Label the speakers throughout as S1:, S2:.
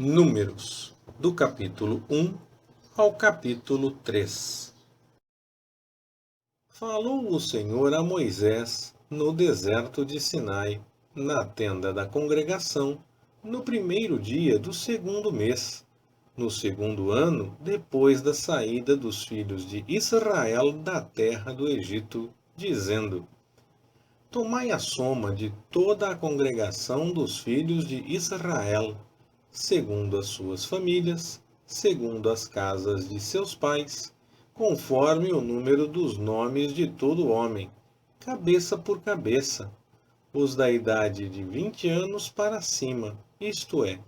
S1: Números, do capítulo 1 ao capítulo 3. Falou o Senhor a Moisés no deserto de Sinai, na tenda da congregação, no primeiro dia do segundo mês, no segundo ano depois da saída dos filhos de Israel da terra do Egito, dizendo: Tomai a soma de toda a congregação dos filhos de Israel, segundo as suas famílias, segundo as casas de seus pais, conforme o número dos nomes de todo homem, cabeça por cabeça, os da idade de 20 anos para cima, isto é,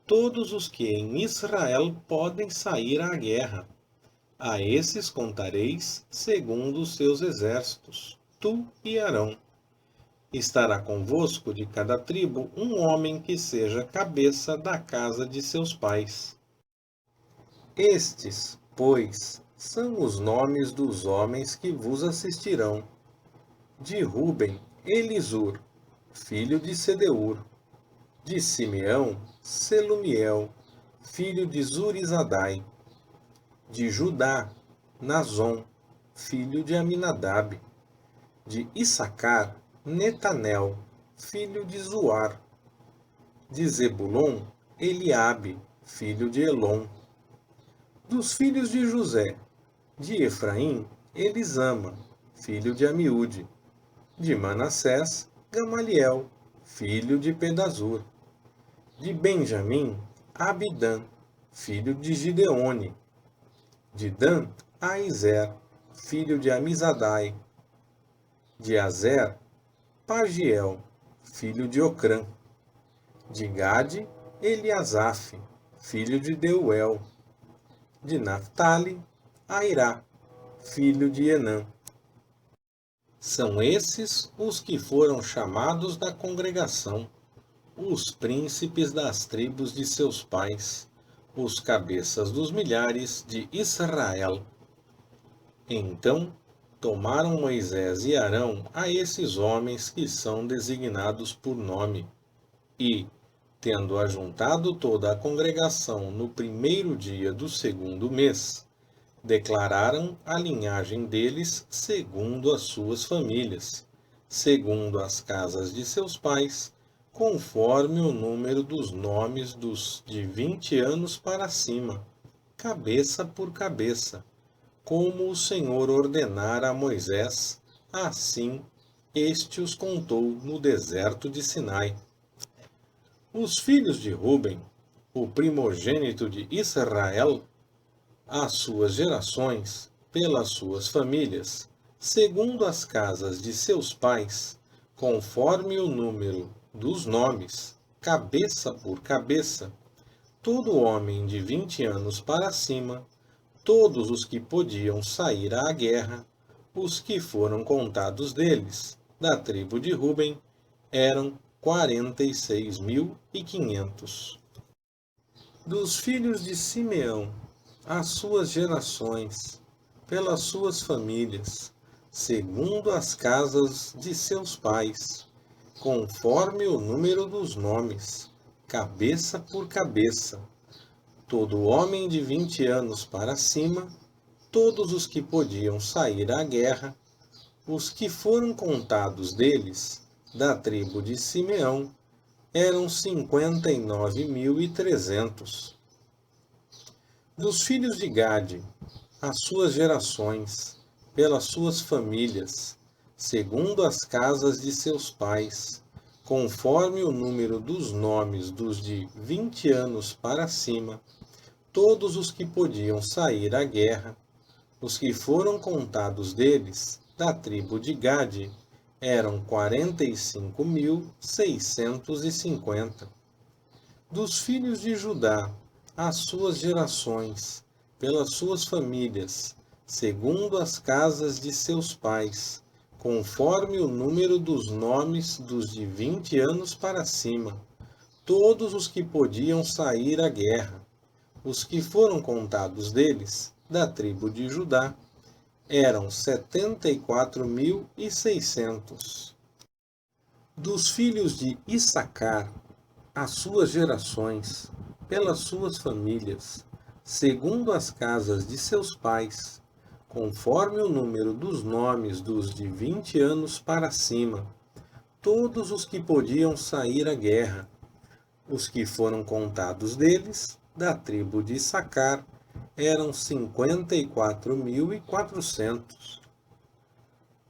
S1: todos os que em Israel podem sair à guerra. A esses contareis segundo os seus exércitos, tu e Arão. Estará convosco de cada tribo um homem que seja cabeça da casa de seus pais. Estes, pois, são os nomes dos homens que vos assistirão. De Ruben, Elisur, filho de Sedeur. De Simeão, Selumiel, filho de Zurizadai. De Judá, Nazon, filho de Aminadab. De Issacar, Netanel, filho de Zuar. De Zebulon, Eliabe, filho de Elon. Dos filhos de José, de Efraim, Elisama, filho de Amiúde. De Manassés, Gamaliel, filho de Pedazur. De Benjamim, Abidã, filho de Gideone. De Dan, Aizer, filho de Amizadai. De Azer, Pagiel, filho de Ocrã. De Gade, Eliasaf, filho de Deuel. De Naphtali, Airá, filho de Enã. São esses os que foram chamados da congregação, os príncipes das tribos de seus pais, os cabeças dos milhares de Israel. Então tomaram Moisés e Arão a esses homens que são designados por nome, e, tendo ajuntado toda a congregação no primeiro dia do segundo mês, declararam a linhagem deles segundo as suas famílias, segundo as casas de seus pais, conforme o número dos nomes dos de 20 anos para cima, cabeça por cabeça, como o Senhor ordenara a Moisés, assim este os contou no deserto de Sinai. Os filhos de Ruben, o primogênito de Israel, as suas gerações, pelas suas famílias, segundo as casas de seus pais, conforme o número dos nomes, cabeça por cabeça, todo homem de 20 anos para cima, todos os que podiam sair à guerra, os que foram contados deles, da tribo de Ruben, eram 46.500. Dos filhos de Simeão, as suas gerações, pelas suas famílias, segundo as casas de seus pais, conforme o número dos nomes, cabeça por cabeça, todo homem de 20 anos para cima, todos os que podiam sair à guerra, os que foram contados deles, da tribo de Simeão, eram 59.300. Dos filhos de Gade, as suas gerações, pelas suas famílias, segundo as casas de seus pais, conforme o número dos nomes dos de 20 anos para cima, todos os que podiam sair à guerra, os que foram contados deles, da tribo de Gade, eram 45.650. Dos filhos de Judá, as suas gerações, pelas suas famílias, segundo as casas de seus pais, conforme o número dos nomes dos de 20 anos para cima, todos os que podiam sair à guerra, os que foram contados deles, da tribo de Judá, eram 74.600. Dos filhos de Issacar, as suas gerações, pelas suas famílias, segundo as casas de seus pais, conforme o número dos nomes dos de 20 anos para cima, todos os que podiam sair à guerra. Os que foram contados deles, da tribo de Issacar, eram 54.400.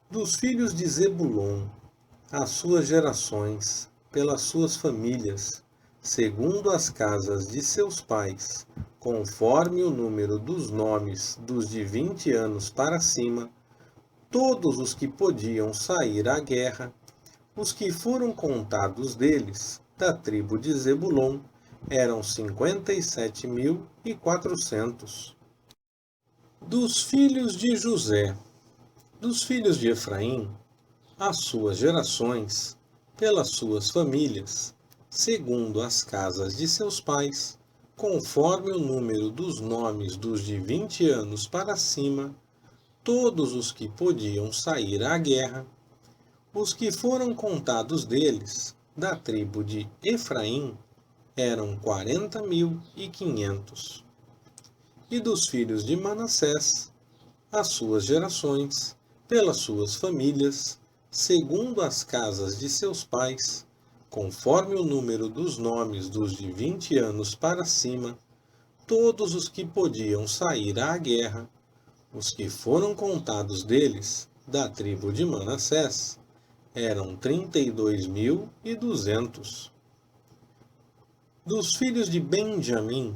S1: Dos filhos de Zebulon, as suas gerações, pelas suas famílias, segundo as casas de seus pais, conforme o número dos nomes dos de 20 anos para cima, todos os que podiam sair à guerra. Os que foram contados deles, da tribo de Zebulon, eram 57.400. Dos filhos de José, dos filhos de Efraim, as suas gerações, pelas suas famílias, segundo as casas de seus pais, conforme o número dos nomes dos de 20 anos para cima, todos os que podiam sair à guerra. Os que foram contados deles, da tribo de Efraim, eram 40.500. E dos filhos de Manassés, as suas gerações, pelas suas famílias, segundo as casas de seus pais, conforme o número dos nomes dos de 20 anos para cima, todos os que podiam sair à guerra. Os que foram contados deles, da tribo de Manassés, eram 32.200. Dos filhos de Benjamim,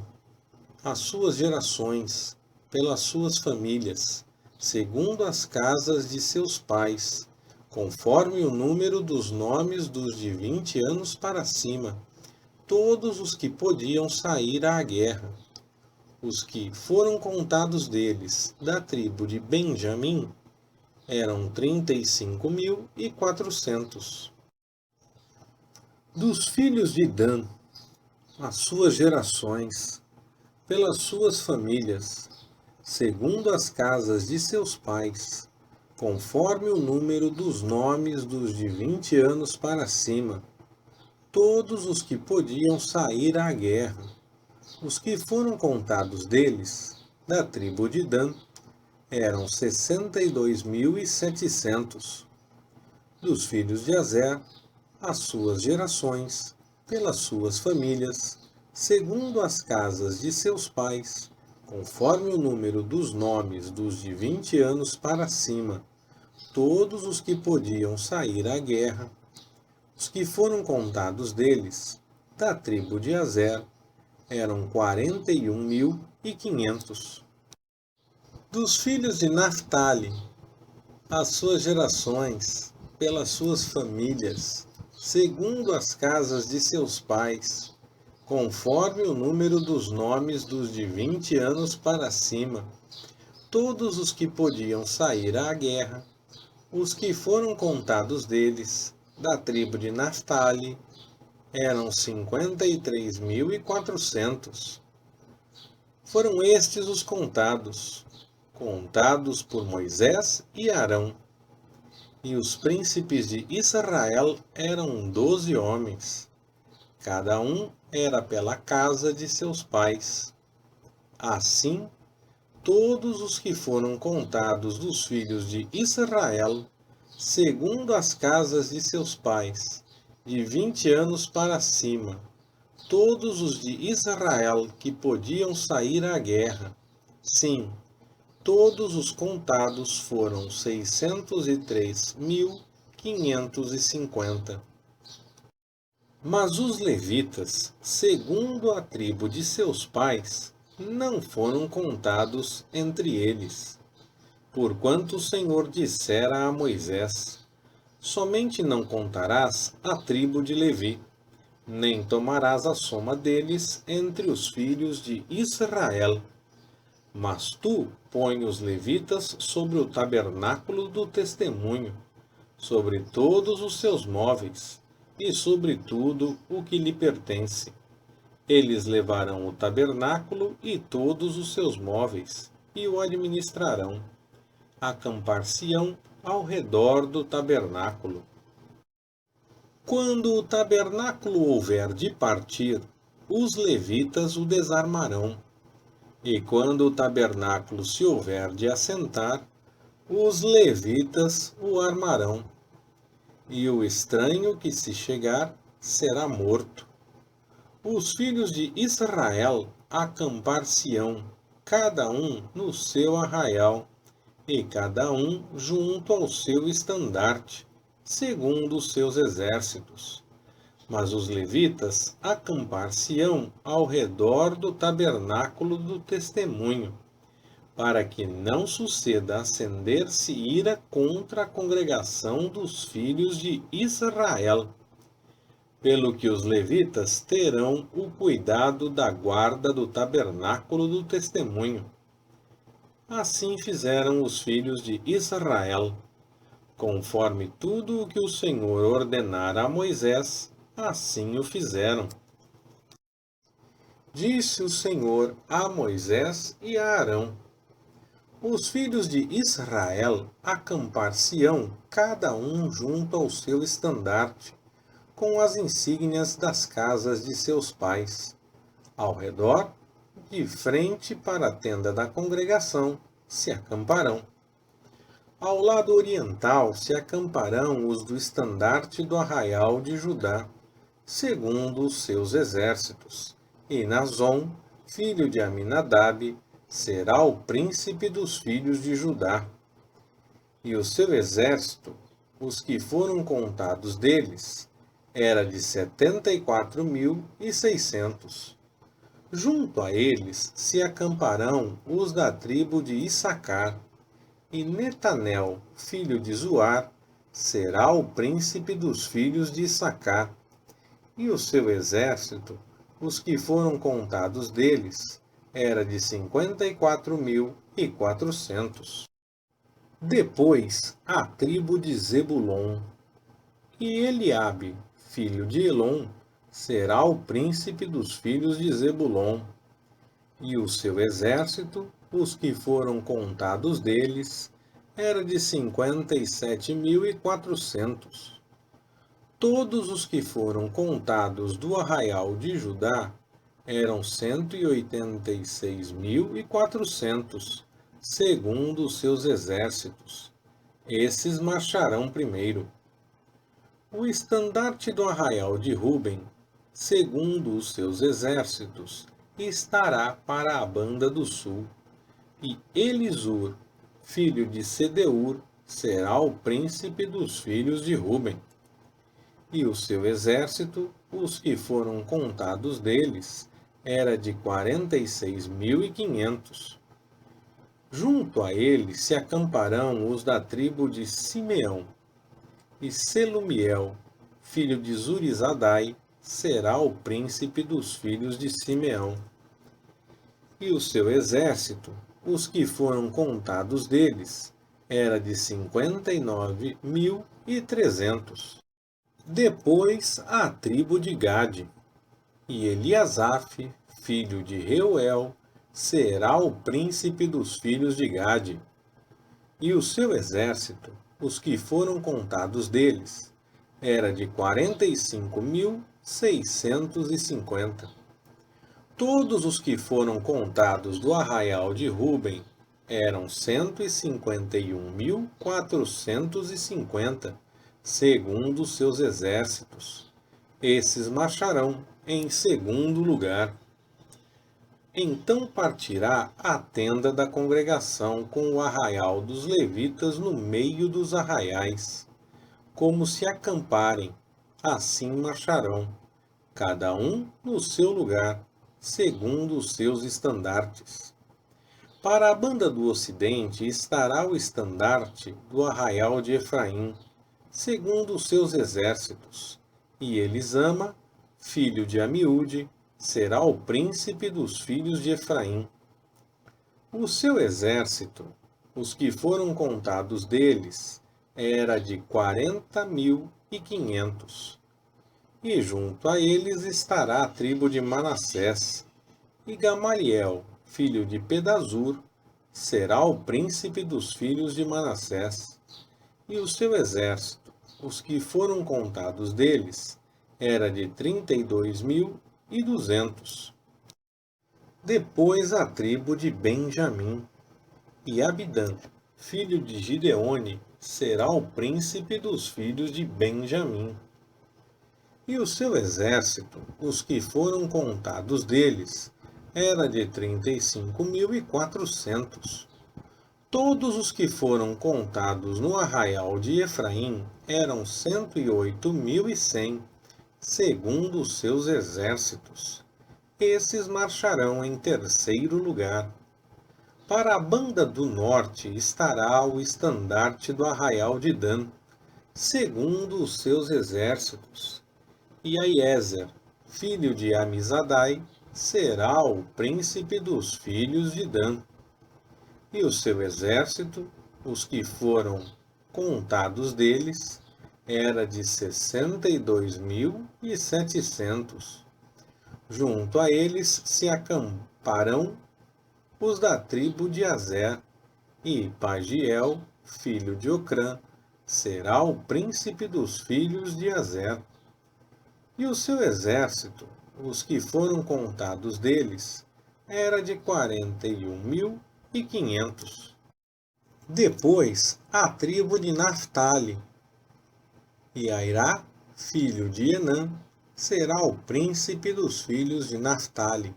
S1: as suas gerações, pelas suas famílias, segundo as casas de seus pais, conforme o número dos nomes dos de 20 anos para cima, todos os que podiam sair à guerra. Os que foram contados deles, da tribo de Benjamim, eram 35.400. Dos filhos de Dan, as suas gerações, pelas suas famílias, segundo as casas de seus pais, conforme o número dos nomes dos de 20 anos para cima, todos os que podiam sair à guerra. Os que foram contados deles, da tribo de Dan, eram 62.700. Dos filhos de Azer, as suas gerações, pelas suas famílias, segundo as casas de seus pais, conforme o número dos nomes dos de 20 anos para cima, todos os que podiam sair à guerra. Os que foram contados deles, da tribo de Azer, eram 41.500. Dos filhos de Naphtali, as suas gerações, pelas suas famílias, segundo as casas de seus pais, conforme o número dos nomes dos de 20 anos para cima, todos os que podiam sair à guerra. Os que foram contados deles, da tribo de Naphtali, eram 53.400. Foram estes os contados por Moisés e Arão. E os príncipes de Israel eram 12 homens. Cada um era pela casa de seus pais. Assim, todos os que foram contados dos filhos de Israel, segundo as casas de seus pais, de 20 anos para cima, todos os de Israel que podiam sair à guerra, sim, todos os contados foram 603.550. Mas os levitas, segundo a tribo de seus pais, não foram contados entre eles. Porquanto o Senhor dissera a Moisés: somente não contarás a tribo de Levi, nem tomarás a soma deles entre os filhos de Israel. Mas tu põe os levitas sobre o tabernáculo do testemunho, sobre todos os seus móveis, e sobre tudo o que lhe pertence. Eles levarão o tabernáculo e todos os seus móveis, e o administrarão. Acampar-se-ão ao redor do tabernáculo. Quando o tabernáculo houver de partir, os levitas o desarmarão. E quando o tabernáculo se houver de assentar, os levitas o armarão. E o estranho que se chegar será morto. Os filhos de Israel acampar-se-ão, cada um no seu arraial, e cada um junto ao seu estandarte, segundo os seus exércitos. Mas os levitas acampar-se-ão ao redor do tabernáculo do testemunho, para que não suceda acender-se ira contra a congregação dos filhos de Israel. Pelo que os levitas terão o cuidado da guarda do tabernáculo do testemunho. Assim fizeram os filhos de Israel, conforme tudo o que o Senhor ordenara a Moisés, assim o fizeram. Disse o Senhor a Moisés e a Arão: os filhos de Israel acampar-se-ão, cada um junto ao seu estandarte, com as insígnias das casas de seus pais, ao redor, de frente para a tenda da congregação, se acamparão. Ao lado oriental se acamparão os do estandarte do arraial de Judá, segundo os seus exércitos, e Nazom, filho de Aminadab, será o príncipe dos filhos de Judá. E o seu exército, os que foram contados deles, era de 74.600. Junto a eles se acamparão os da tribo de Issacar, e Netanel, filho de Zuar, será o príncipe dos filhos de Issacar. E o seu exército, os que foram contados deles, era de 54.400. Depois a tribo de Zebulon, e Eliabe, filho de Elon, será o príncipe dos filhos de Zebulon. E o seu exército, os que foram contados deles, era de 57.400. Todos os que foram contados do arraial de Judá eram 186.400, segundo os seus exércitos. Esses marcharão primeiro. O estandarte do arraial de Ruben, segundo os seus exércitos, estará para a banda do sul. E Elisur, filho de Sedeur, será o príncipe dos filhos de Ruben. E o seu exército, os que foram contados deles, era de 46.500. Junto a ele se acamparão os da tribo de Simeão. E Selumiel, filho de Zurizadai, será o príncipe dos filhos de Simeão. E o seu exército, os que foram contados deles, era de 59.300. Depois a tribo de Gade, e Eliasaf, filho de Reuel, será o príncipe dos filhos de Gade. E o seu exército, os que foram contados deles, era de 45.650. Todos os que foram contados do arraial de Ruben eram 151.450, segundo os seus exércitos. Esses marcharão em segundo lugar. Então partirá a tenda da congregação com o arraial dos levitas no meio dos arraiais. Como se acamparem, assim marcharão, cada um no seu lugar, segundo os seus estandartes. Para a banda do ocidente estará o estandarte do arraial de Efraim, segundo os seus exércitos, e Elisama, filho de Amiúde, será o príncipe dos filhos de Efraim. O seu exército, os que foram contados deles, era de 40.500. E junto a eles estará a tribo de Manassés, e Gamaliel, filho de Pedazur, será o príncipe dos filhos de Manassés. E o seu exército, os que foram contados deles, era de 32.000 200. Depois a tribo de Benjamim. E Abidã, filho de Gideone, será o príncipe dos filhos de Benjamim. E o seu exército, os que foram contados deles, era de 35.400. Todos os que foram contados no arraial de Efraim eram 108.100, segundo os seus exércitos. Esses marcharão em terceiro lugar. Para a banda do norte estará o estandarte do arraial de Dan, segundo os seus exércitos. E Aiezer, filho de Amizadai, será o príncipe dos filhos de Dan. E o seu exército, os que foram contados deles, era de 62.700. Junto a eles se acamparão os da tribo de Azer, e Pagiel, filho de Ocrã, será o príncipe dos filhos de Azer. E o seu exército, os que foram contados deles, era de 41.500. Depois, a tribo de Naphtali. E Airá, filho de Enã, será o príncipe dos filhos de Naphtali.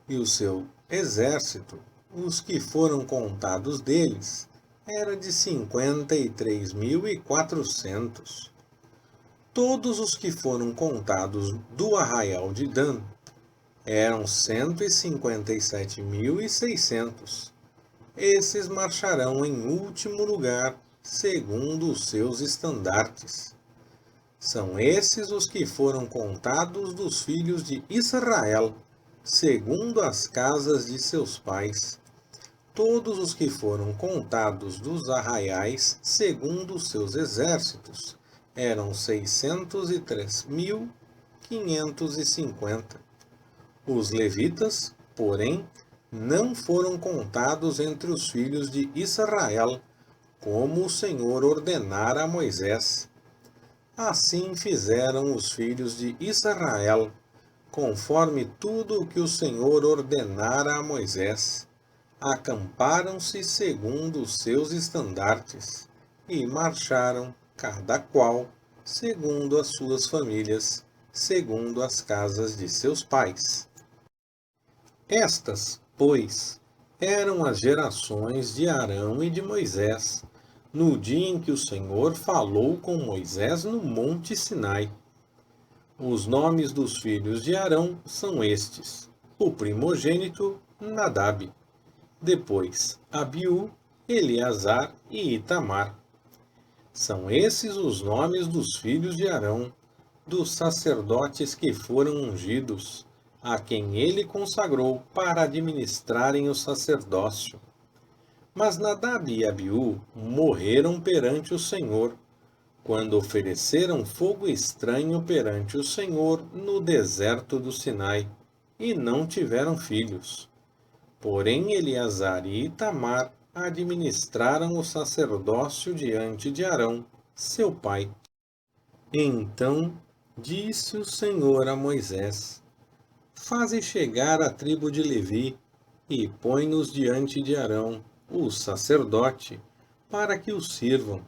S1: E o seu exército, os que foram contados deles, era de 53.400. Todos os que foram contados do arraial de Dan eram 157.600. Esses marcharão em último lugar, segundo os seus estandartes. São esses os que foram contados dos filhos de Israel, segundo as casas de seus pais. Todos os que foram contados dos arraiais, segundo os seus exércitos, eram 603.550. Os levitas, porém, não foram contados entre os filhos de Israel, como o Senhor ordenara a Moisés. Assim fizeram os filhos de Israel, conforme tudo o que o Senhor ordenara a Moisés. Acamparam-se segundo os seus estandartes, e marcharam, cada qual, segundo as suas famílias, segundo as casas de seus pais. Estas, pois, eram as gerações de Arão e de Moisés, no dia em que o Senhor falou com Moisés no monte Sinai. Os nomes dos filhos de Arão são estes: o primogênito, Nadab; depois, Abiú, Eleazar e Itamar. São esses os nomes dos filhos de Arão, dos sacerdotes que foram ungidos, a quem ele consagrou para administrarem o sacerdócio. Mas Nadab e Abiú morreram perante o Senhor, quando ofereceram fogo estranho perante o Senhor no deserto do Sinai, e não tiveram filhos. Porém Eleazar e Itamar administraram o sacerdócio diante de Arão, seu pai. Então disse o Senhor a Moisés: Faze chegar a tribo de Levi, e põe-nos diante de Arão, o sacerdote, para que o sirvam.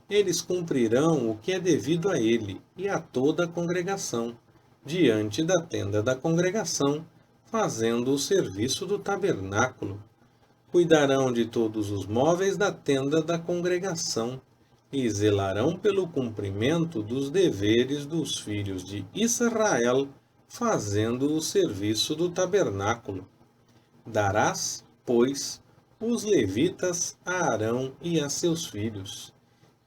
S1: Eles cumprirão o que é devido a ele e a toda a congregação, diante da tenda da congregação, fazendo o serviço do tabernáculo. Cuidarão de todos os móveis da tenda da congregação, e zelarão pelo cumprimento dos deveres dos filhos de Israel, fazendo o serviço do tabernáculo. Darás, pois, os levitas a Arão e a seus filhos.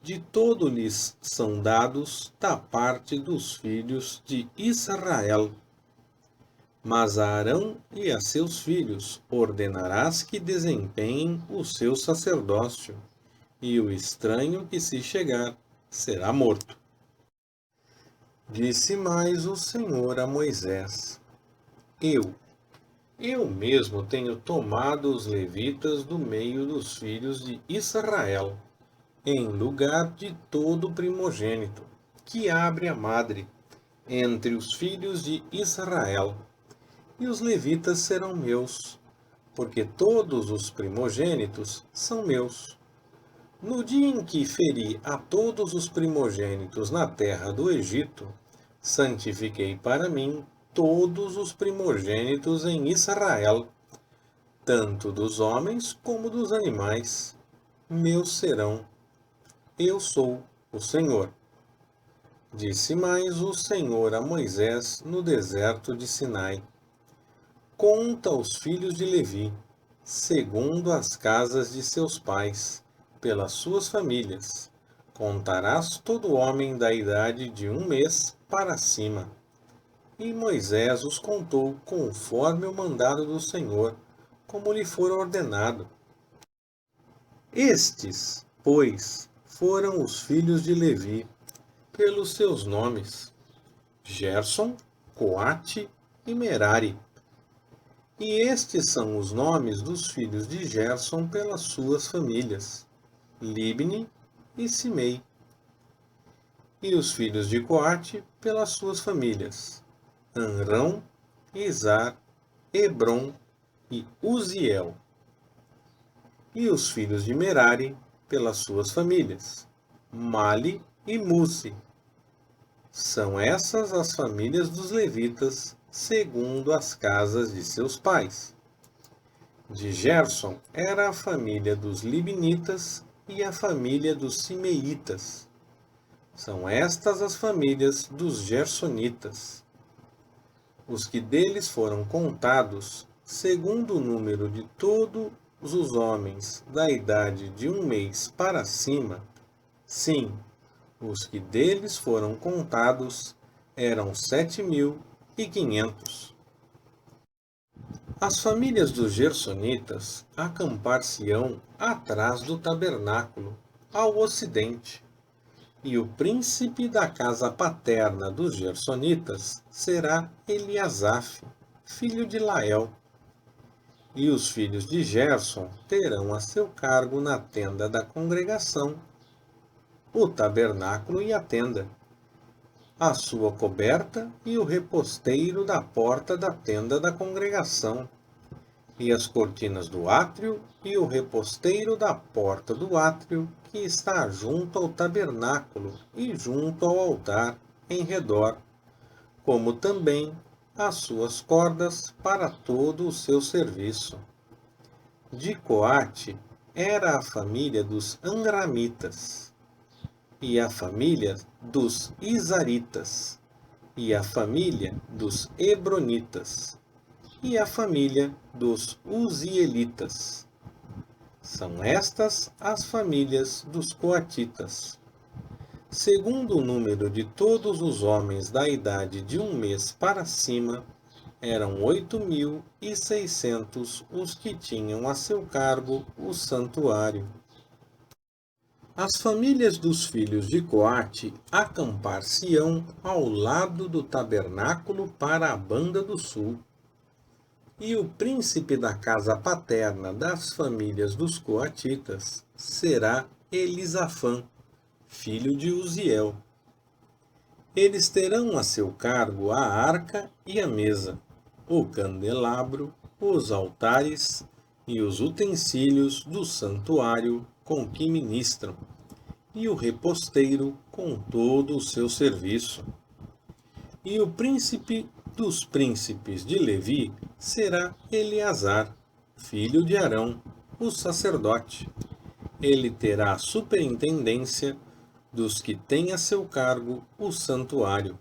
S1: De todo lhes são dados da parte dos filhos de Israel. Mas a Arão e a seus filhos ordenarás que desempenhem o seu sacerdócio, e o estranho que se chegar será morto. Disse mais o Senhor a Moisés: Eu mesmo tenho tomado os levitas do meio dos filhos de Israel, em lugar de todo primogênito que abre a madre, entre os filhos de Israel, e os levitas serão meus, porque todos os primogênitos são meus. No dia em que feri a todos os primogênitos na terra do Egito, santifiquei para mim todos os primogênitos em Israel, tanto dos homens como dos animais. Meus serão. Eu sou o Senhor. Disse mais o Senhor a Moisés no deserto de Sinai: Conta os filhos de Levi, segundo as casas de seus pais, pelas suas famílias. Contarás todo homem da idade de 1 mês para cima. E Moisés os contou conforme o mandado do Senhor, como lhe fora ordenado. Estes, pois, foram os filhos de Levi, pelos seus nomes: Gerson, Coate e Merari. E estes são os nomes dos filhos de Gerson pelas suas famílias: Libni e Simei. E os filhos de Coate pelas suas famílias: Amrão, Izar, Hebron e Uziel. E os filhos de Merari pelas suas famílias: Mali e Musi. São essas as famílias dos levitas, segundo as casas de seus pais. De Gerson era a família dos Libnitas e a família dos Simeitas. São estas as famílias dos Gersonitas. Os que deles foram contados, segundo o número de todos os homens da idade de 1 mês para cima, sim, os que deles foram contados eram 7.500. As famílias dos Gersonitas acampar-se-ão atrás do tabernáculo, ao ocidente, e o príncipe da casa paterna dos Gersonitas será Eliasaf, filho de Lael. E os filhos de Gerson terão a seu cargo na tenda da congregação, o tabernáculo e a tenda, a sua coberta e o reposteiro da porta da tenda da congregação, e as cortinas do átrio e o reposteiro da porta do átrio que está junto ao tabernáculo e junto ao altar, em redor, como também as suas cordas para todo o seu serviço. De Coate era a família dos Amramitas, e a família dos Izaritas, e a família dos Hebronitas, e a família dos Uzielitas. São estas as famílias dos Coatitas. Segundo o número de todos os homens da idade de 1 mês para cima, eram 8.600 os que tinham a seu cargo o santuário. As famílias dos filhos de Coate acampar-se-ão ao lado do tabernáculo para a banda do sul. E o príncipe da casa paterna das famílias dos Coatitas será Elisafã, filho de Uziel. Eles terão a seu cargo a arca e a mesa, o candelabro, os altares e os utensílios do santuário com que ministram, e o reposteiro com todo o seu serviço. E o príncipe dos príncipes de Levi será Eleazar, filho de Arão, o sacerdote. Ele terá a superintendência dos que têm a seu cargo o santuário.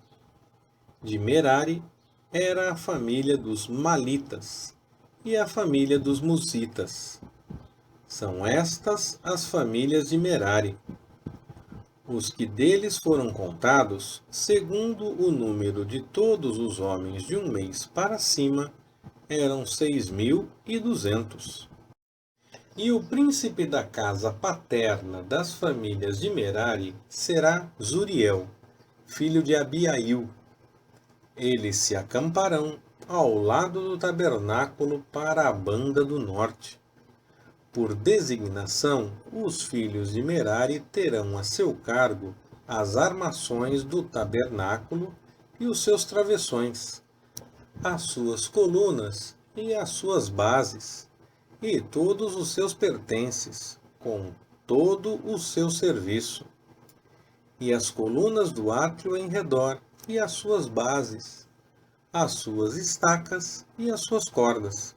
S1: De Merari era a família dos Malitas e a família dos Musitas. São estas as famílias de Merari. Os que deles foram contados, segundo o número de todos os homens de 1 mês para cima, eram 6.200. E o príncipe da casa paterna das famílias de Merari será Zuriel, filho de Abiail. Eles se acamparão ao lado do tabernáculo para a banda do norte. Por designação, os filhos de Merari terão a seu cargo as armações do tabernáculo e os seus travessões, as suas colunas e as suas bases, e todos os seus pertences, com todo o seu serviço, e as colunas do átrio em redor, e as suas bases, as suas estacas e as suas cordas.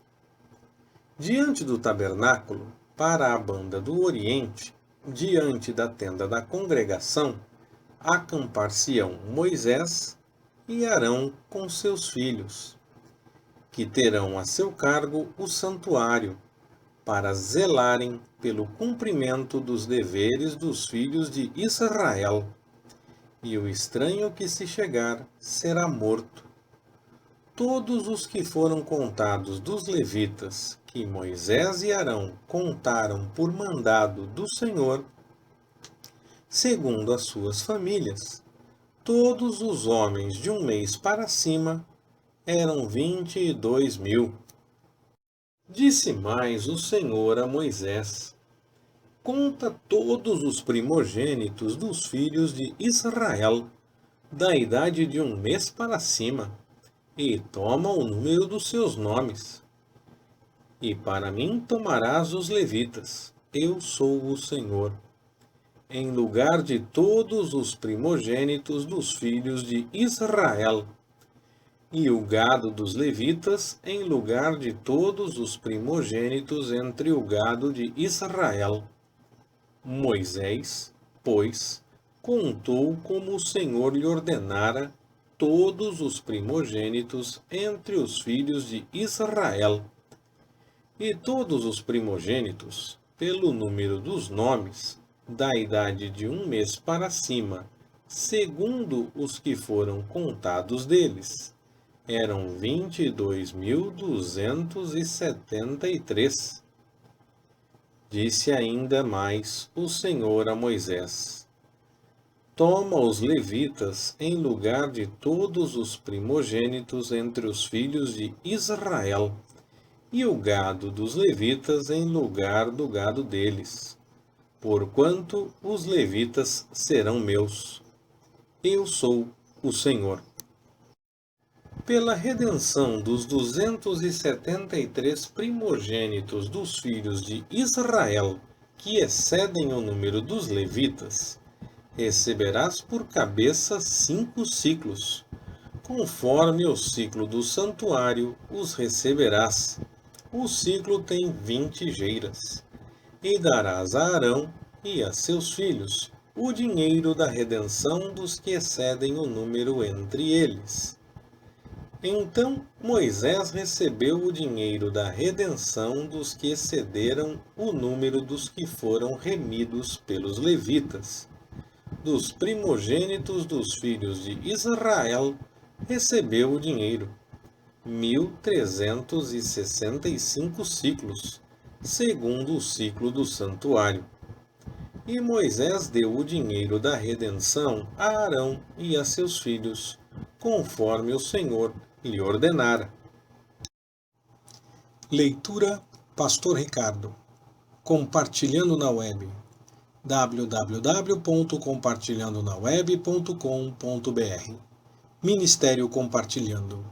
S1: Diante do tabernáculo, para a banda do oriente, diante da tenda da congregação, acampar-se-ão Moisés e Arão com seus filhos, que terão a seu cargo o santuário, para zelarem pelo cumprimento dos deveres dos filhos de Israel. E o estranho que se chegar será morto. Todos os que foram contados dos levitas, que Moisés e Arão contaram por mandado do Senhor, segundo as suas famílias, todos os homens de um mês para cima eram 22.000. Disse mais o Senhor a Moisés: conta todos os primogênitos dos filhos de Israel, da idade de um mês para cima, e toma o número dos seus nomes. E para mim tomarás os levitas, eu sou o Senhor, em lugar de todos os primogênitos dos filhos de Israel, e o gado dos levitas em lugar de todos os primogênitos entre o gado de Israel. Moisés, pois, contou como o Senhor lhe ordenara todos os primogênitos entre os filhos de Israel. E todos os primogênitos, pelo número dos nomes, da idade de um mês para cima, segundo os que foram contados deles, eram 22.273. Disse ainda mais o Senhor a Moisés: toma os levitas em lugar de todos os primogênitos entre os filhos de Israel, e o gado dos levitas em lugar do gado deles, porquanto os levitas serão meus. Eu sou o Senhor. Pela redenção dos 273 primogênitos dos filhos de Israel, que excedem o número dos levitas, receberás por cabeça 5 ciclos. Conforme o ciclo do santuário os receberás. O ciclo tem 20 geiras. E darás a Arão e a seus filhos o dinheiro da redenção dos que excedem o número entre eles. Então Moisés recebeu o dinheiro da redenção dos que excederam o número dos que foram remidos pelos levitas. Dos primogênitos dos filhos de Israel recebeu o dinheiro, 1.365 ciclos, segundo o ciclo do santuário. E Moisés deu o dinheiro da redenção a Arão e a seus filhos, conforme o Senhor lhe ordenara. Leitura Pastor Ricardo. Compartilhando na web. www.compartilhandonaweb.com.br. Ministério Compartilhando.